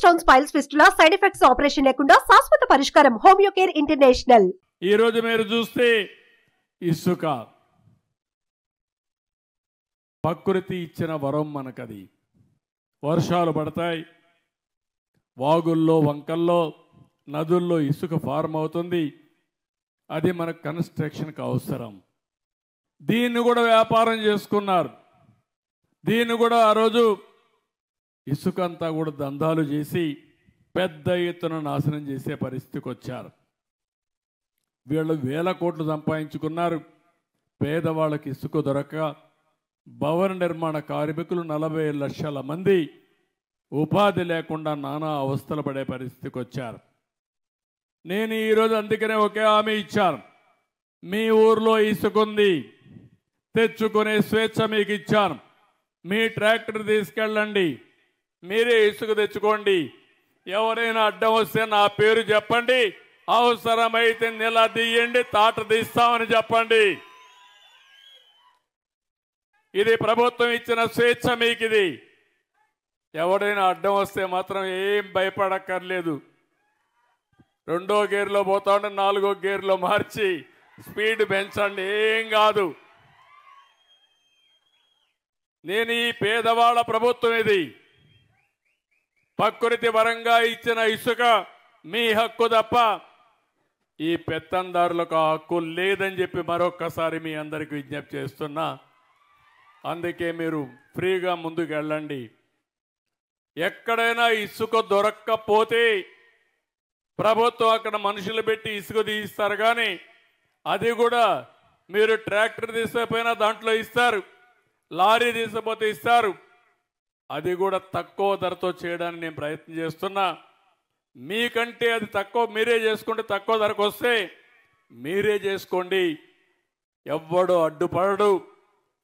Stones, piles, fistula side effects operation లేకుండా శాశ్వత పరిష్కారం హోమియో కేర్ ఇంటర్నేషనల్. ఈ రోజు మీరు చూస్తే ఇసుక ప్రకృతి ఇచ్చిన వరం మనకది. వర్షాలు పడతాయి, వాగుల్లో వంకల్లో నదుల్లో ఇసుక ఫార్మ్ అవుతుంది. అది మన కన్స్ట్రక్షన్కి అవసరం. దీన్ని కూడా వ్యాపారం చేసుకున్నారు. దీన్ని కూడా ఆ రోజు ఇసుక అంతా కూడా దందాలు చేసి పెద్ద ఎత్తున నాశనం చేసే పరిస్థితికి వచ్చారు. వీళ్ళు వేల కోట్లు సంపాదించుకున్నారు. పేదవాళ్ళకి ఇసుక దొరక్క భవన నిర్మాణ కార్మికులు 40 లక్షల మంది ఉపాధి లేకుండా నానా అవస్థలు పడే పరిస్థితికి వచ్చారు. నేను ఈరోజు అందుకనే ఒకే హామీ ఇచ్చాను. మీ ఊర్లో ఇసుక ఉంది, తెచ్చుకునే స్వేచ్ఛ మీకు ఇచ్చాను. మీ ట్రాక్టర్ తీసుకెళ్ళండి, మీరే ఇసుక తెచ్చుకోండి. ఎవరైనా అడ్డం వస్తే నా పేరు చెప్పండి, అవసరమైతే నిలదీయండి, తాట తీస్తామని చెప్పండి. ఇది ప్రభుత్వం ఇచ్చిన స్వేచ్ఛ మీకు. ఇది ఎవడైనా అడ్డం వస్తే మాత్రం ఏం భయపడక్కర్లేదు. 2వ గేర్లో పోతా ఉంటే 4వ గేర్లో మార్చి స్పీడ్ పెంచండి, ఏం కాదు. నేను ఈ పేదవాళ్ళ ప్రభుత్వం ఇది. ప్రకృతి వరంగా ఇచ్చిన ఇసుక మీ హక్కు తప్ప ఈ పెత్తందారులకు ఆ హక్కు లేదని చెప్పి మరొక్కసారి మీ అందరికీ విజ్ఞప్తి చేస్తున్నా. అందుకే మీరు ఫ్రీగా ముందుకు వెళ్ళండి. ఎక్కడైనా ఇసుక దొరక్కపోతే ప్రభుత్వం అక్కడ మనుషులు పెట్టి ఇసుక తీయిస్తారు. కానీ అది కూడా మీరు ట్రాక్టర్ తీసుకుపోయినా దాంట్లో ఇస్తారు, లారీ తీసుకుపోతే ఇస్తారు. అది కూడా తక్కువ ధరతో చేయడానికి నేను ప్రయత్నం చేస్తున్నా. మీకంటే అది తక్కువ, మీరే చేసుకుంటే తక్కువ ధరకు వస్తే మీరే చేసుకోండి. ఎవ్వడు అడ్డుపడడు.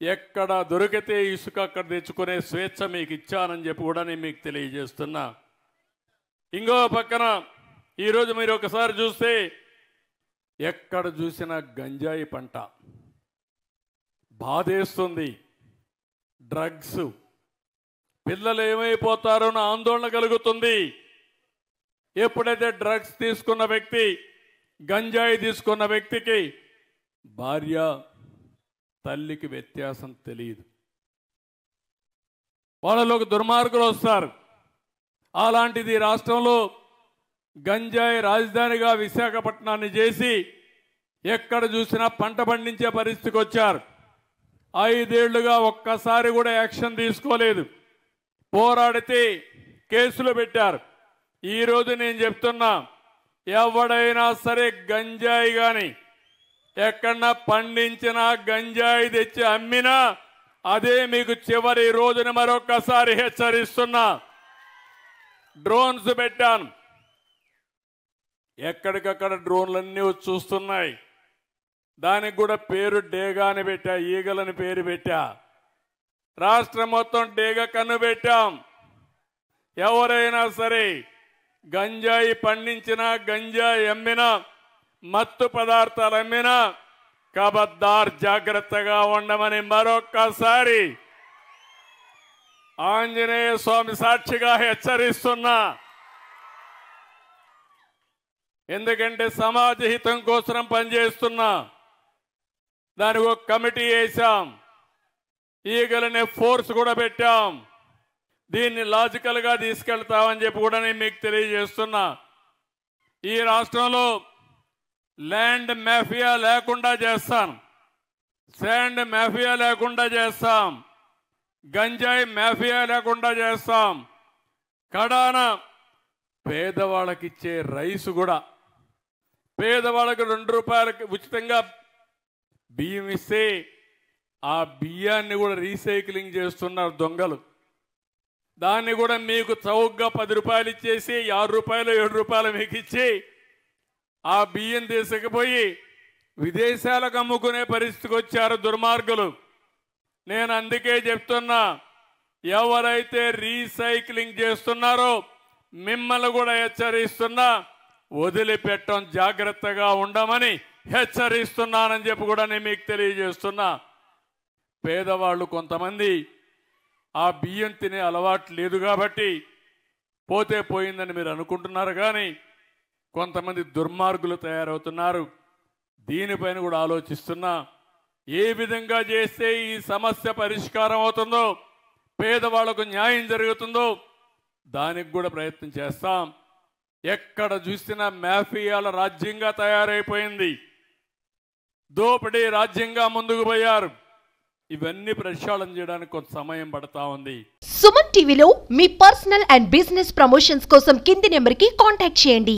ఎక్కడ దొరికితే ఇసుక అక్కడ తెచ్చుకునే స్వేచ్ఛ మీకు ఇచ్చానని చెప్పి కూడా నేను మీకు తెలియజేస్తున్నా. ఇంకో పక్కన ఈరోజు మీరు ఒకసారి చూస్తే ఎక్కడ చూసినా గంజాయి పంట బాధేస్తుంది. డ్రగ్స్, పిల్లలు ఏమైపోతారో అని ఆందోళన కలుగుతుంది. ఎప్పుడైతే డ్రగ్స్ తీసుకున్న వ్యక్తి, గంజాయి తీసుకున్న వ్యక్తికి భార్య తల్లికి వ్యత్యాసం తెలియదు. వాళ్ళలోకి దుర్మార్గులు వస్తారు. అలాంటిది రాష్ట్రంలో గంజాయి రాజధానిగా విశాఖపట్నాన్ని చేసి ఎక్కడ చూసినా పంట పండించే పరిస్థితికి వచ్చారు. 5 ఏళ్లుగా ఒక్కసారి కూడా యాక్షన్ తీసుకోలేదు. పోరాడితే కేసులు పెట్టారు. ఈరోజు నేను చెప్తున్నా, ఎవడైనా సరే గంజాయి కానీ ఎక్కడన్నా పండించిన గంజాయి తెచ్చి అమ్మినా అదే మీకు చివరి రోజున మరొక్కసారి హెచ్చరిస్తున్నా. డ్రోన్స్ పెట్టాను, ఎక్కడికక్కడ డ్రోన్లన్నీ చూస్తున్నాయి. దానికి కూడా పేరు డేగా అని పెట్టా, ఈగలని పేరు పెట్టా. రాష్ట్రం మొత్తం డేగ కన్ను పెట్టాం. ఎవరైనా సరే గంజాయి పండించినా, గంజాయి అమ్మినా, మత్తు పదార్థాలు అమ్మినా కబద్దార్ జాగ్రత్తగా ఉండమని మరొక్కసారి ఆంజనేయ స్వామి సాక్షిగా హెచ్చరిస్తున్నా. ఎందుకంటే సమాజ హితం కోసం పనిచేస్తున్నా. దానికి ఒక కమిటీ వేశాం, ఈగలనే ఫోర్స్ కూడా పెట్టాం. దీన్ని లాజికల్గా తీసుకెళ్తామని చెప్పి కూడా నేను మీకు తెలియజేస్తున్నా. ఈ రాష్ట్రంలో ల్యాండ్ మాఫియా లేకుండా చేస్తాం, శాండ్ మాఫియా లేకుండా చేస్తాం, గంజాయి మాఫియా లేకుండా చేస్తాం. కడాన పేదవాళ్ళకి ఇచ్చే రైసు కూడా, పేదవాళ్ళకి 2 రూపాయలకి ఉచితంగా బియ్యం ఇస్తే ఆ బియ్యాన్ని కూడా రీసైక్లింగ్ చేస్తున్నారు దొంగలు. దాన్ని కూడా మీకు చౌకగా 10 రూపాయలు ఇచ్చేసి 6 రూపాయలు 7 రూపాయలు మీకు ఇచ్చి ఆ బియ్యం తీసుకుపోయి విదేశాలకు అమ్ముకునే పరిస్థితికి వచ్చారు దుర్మార్గులు. నేను అందుకే చెప్తున్నా, ఎవరైతే రీసైక్లింగ్ చేస్తున్నారో మిమ్మల్ని కూడా హెచ్చరిస్తున్నా, వదిలిపెట్టడం జాగ్రత్తగా ఉండమని హెచ్చరిస్తున్నానని చెప్పి కూడా నేను మీకు తెలియజేస్తున్నా. పేదవాళ్ళు కొంతమంది ఆ బియ్యం తినే అలవాటు లేదు కాబట్టి పోతే పోయిందని మీరు అనుకుంటున్నారు, కానీ కొంతమంది దుర్మార్గులు తయారవుతున్నారు. దీనిపైన కూడా ఆలోచిస్తున్నా. ఏ విధంగా చేస్తే ఈ సమస్య పరిష్కారం అవుతుందో, పేదవాళ్లకు న్యాయం జరుగుతుందో దానికి కూడా ప్రయత్నం చేస్తాం. ఎక్కడ చూసినా మాఫియాల రాజ్యంగా తయారైపోయింది, దోపిడీ రాజ్యంగా ముందుకు పోయారు. ఇవన్నీ ప్రక్షాళన చేయడానికి కొంత సమయం పడతా ఉంది. సుమన్ టీవీలో మీ పర్సనల్ అండ్ బిజినెస్ ప్రమోషన్స్ కోసం కింది నెంబర్కి కాంటాక్ట్ చేయండి.